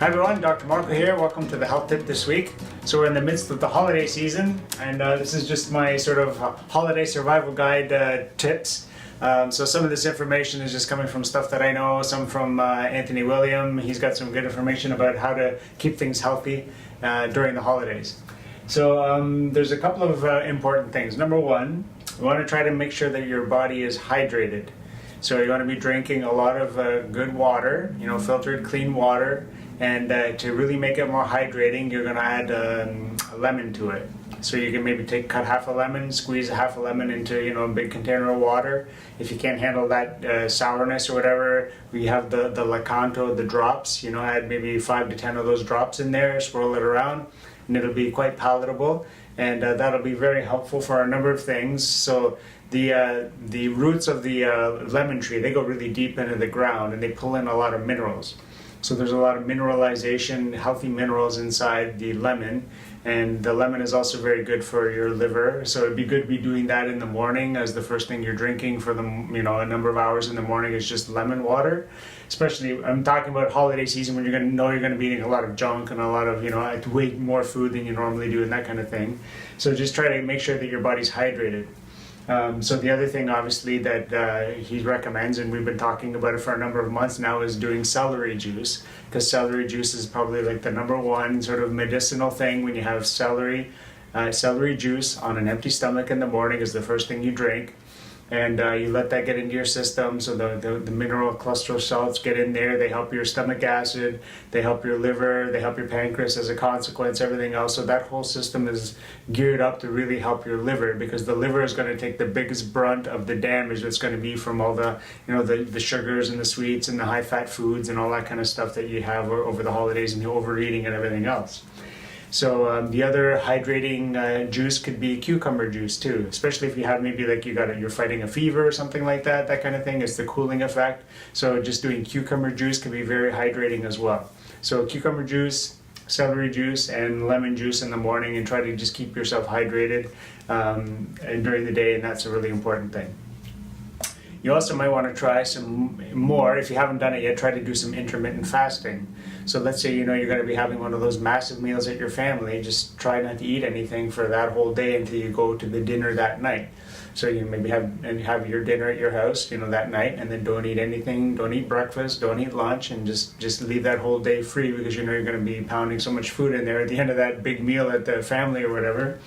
Hi everyone, Dr. Marco here. Welcome to the health tip this week. So we're in the midst of the holiday season, and this is just my sort of holiday survival guide tips. So some of this information is just coming from stuff that I know, some from Anthony William. He's got some good information about how to keep things healthy during the holidays. So there's a couple of important things. Number one, you want to try to make sure that your body is hydrated. So you want to be drinking a lot of good water, filtered clean water. And to really make it more hydrating, you're going to add a lemon to it. So you can maybe cut half a lemon, squeeze half a lemon into a big container of water. If you can't handle that sourness or whatever, we have the Lakanto, the drops. Add maybe 5 to 10 of those drops in there, swirl it around, and it'll be quite palatable. And that'll be very helpful for a number of things. So the roots of the lemon tree, they go really deep into the ground, and they pull in a lot of minerals. So there's a lot of mineralization, healthy minerals inside the lemon, and the lemon is also very good for your liver. So it'd be good to be doing that in the morning as the first thing you're drinking for the a number of hours in the morning is just lemon water. Especially, I'm talking about holiday season when you're going to be eating a lot of junk and a lot of way more food than you normally do and that kind of thing. So just try to make sure that your body's hydrated. So the other thing, obviously, that he recommends, and we've been talking about it for a number of months now, is doing celery juice, because celery juice is probably like the number one sort of medicinal thing. When you have celery juice on an empty stomach in the morning is the first thing you drink, and you let that get into your system. So the mineral cholesterol salts get in there. They help your stomach acid, they help your liver, they help your pancreas as a consequence, everything else. So that whole system is geared up to really help your liver, because the liver is going to take the biggest brunt of the damage that's going to be from all the the sugars and the sweets and the high fat foods and all that kind of stuff that you have over the holidays and the overeating and everything else. So the other hydrating juice could be cucumber juice too, especially if you have maybe you're fighting a fever or something like that kind of thing. It's the cooling effect. So just doing cucumber juice can be very hydrating as well. So cucumber juice, celery juice, and lemon juice in the morning, and try to just keep yourself hydrated and during the day, and that's a really important thing. You also might want to try some more, if you haven't done it yet, try to do some intermittent fasting. So let's say you're going to be having one of those massive meals at your family, just try not to eat anything for that whole day until you go to the dinner that night. So you maybe have your dinner at your house, that night, and then don't eat anything, don't eat breakfast, don't eat lunch, and just leave that whole day free, because you're going to be pounding so much food in there at the end of that big meal at the family or whatever.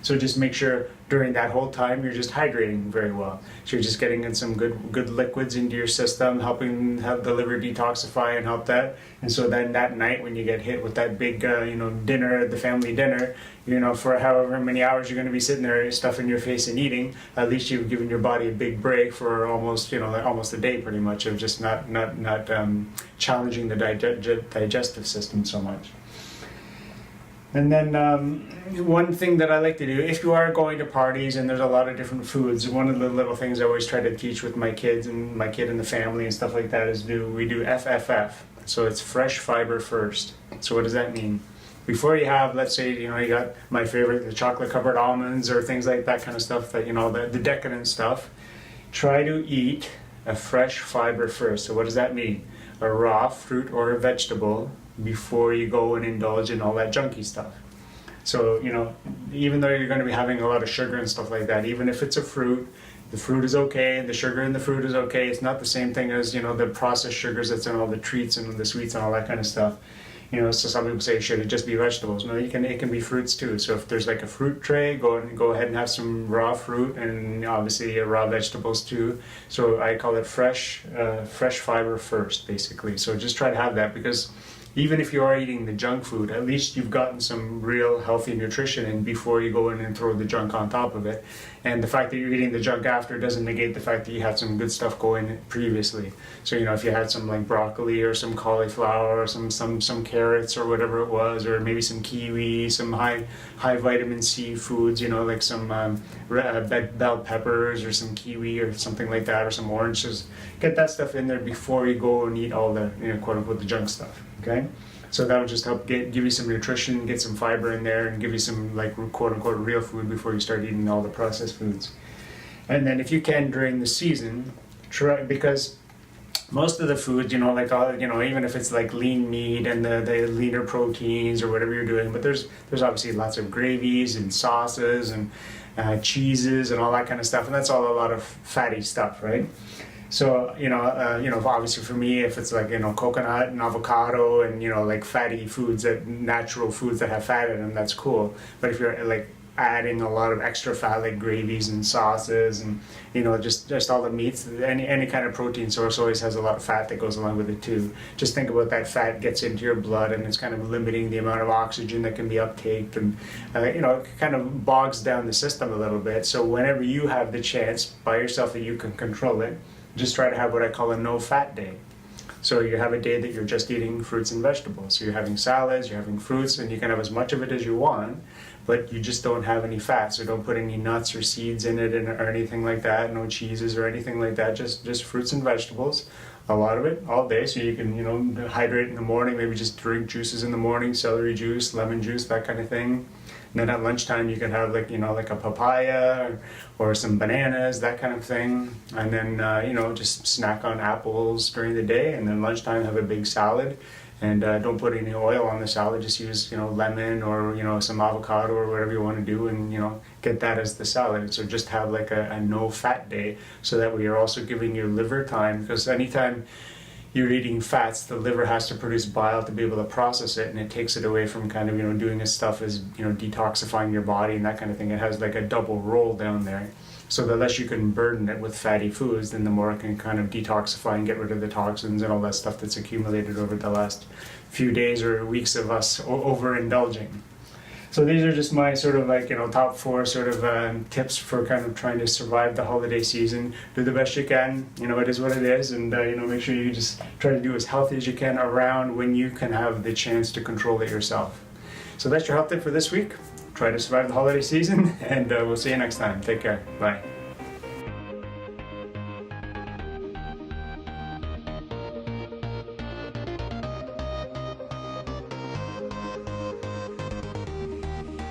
So just make sure during that whole time you're just hydrating very well. So you're just getting in some good liquids into your system, helping have the liver detoxify and help that. And so then that night when you get hit with that big dinner, the family dinner, for however many hours you're going to be sitting there stuffing your face and eating, at least you've given your body a big break for almost a day pretty much of just not challenging the digestive system so much. And then one thing that I like to do, if you are going to parties and there's a lot of different foods, one of the little things I always try to teach with my kids and my kid and the family and stuff like that is we do FFF. So it's fresh fiber first. So what does that mean? Before you have, let's say, you got my favorite, the chocolate covered almonds or things like that kind of stuff, that the decadent stuff, try to eat a fresh fiber first. So what does that mean? A raw fruit or a vegetable before you go and indulge in all that junky stuff. So, even though you're going to be having a lot of sugar and stuff like that, even if it's a fruit, the fruit is okay, the sugar in the fruit is okay. It's not the same thing as, the processed sugars that's in all the treats and the sweets and all that kind of stuff. So some people say, should it just be vegetables? No, it can be fruits too. So if there's like a fruit tray, go ahead and have some raw fruit, and obviously raw vegetables too. So I call it fresh fiber first, basically. So just try to have that, because even if you are eating the junk food, at least you've gotten some real healthy nutrition in before you go in and throw the junk on top of it. And the fact that you're eating the junk after doesn't negate the fact that you had some good stuff going previously. So if you had some like broccoli or some cauliflower or some carrots or whatever it was, or maybe some kiwi, some high vitamin C foods, like some bell peppers or some kiwi or something like that, or some oranges, get that stuff in there before you go and eat all the quote unquote the junk stuff. Okay, so that will just help give you some nutrition, get some fiber in there, and give you some like quote unquote real food before you start eating all the processed foods. And then if you can during the season, try, because most of the food, like all, even if it's like lean meat and the leaner proteins or whatever you're doing, but there's obviously lots of gravies and sauces and cheeses and all that kind of stuff, and that's all a lot of fatty stuff, right? So, obviously for me, if it's like, coconut and avocado and, like fatty foods, natural foods that have fat in them, that's cool. But if you're like adding a lot of extra fat, like gravies and sauces and, just all the meats, any kind of protein source always has a lot of fat that goes along with it too. Just think about that fat gets into your blood and it's kind of limiting the amount of oxygen that can be uptaked, and, it kind of bogs down the system a little bit. So whenever you have the chance by yourself that you can control it, just try to have what I call a no-fat day. So you have a day that you're just eating fruits and vegetables. So you're having salads, you're having fruits, and you can have as much of it as you want, but you just don't have any fat. So don't put any nuts or seeds in it or anything like that, no cheeses or anything like that, just fruits and vegetables, a lot of it, all day. So you can, hydrate in the morning, maybe just drink juices in the morning, celery juice, lemon juice, that kind of thing. And then at lunchtime you can have like a papaya or some bananas, that kind of thing. And then, just snack on apples during the day, and then lunchtime have a big salad. And don't put any oil on the salad, just use, lemon or, some avocado or whatever you want to do, and, get that as the salad. So just have like a no fat day, so that way you're also giving your liver time, because anytime you're eating fats, the liver has to produce bile to be able to process it, and it takes it away from kind of, doing its stuff as, detoxifying your body and that kind of thing. It has like a double roll down there. So the less you can burden it with fatty foods, then the more it can kind of detoxify and get rid of the toxins and all that stuff that's accumulated over the last few days or weeks of us overindulging. So these are just my sort of like, top 4 sort of tips for kind of trying to survive the holiday season. Do the best you can, it is what it is, and make sure you just try to do as healthy as you can around when you can have the chance to control it yourself. So that's your health tip for this week. Try to survive the holiday season, and we'll see you next time. Take care. Bye.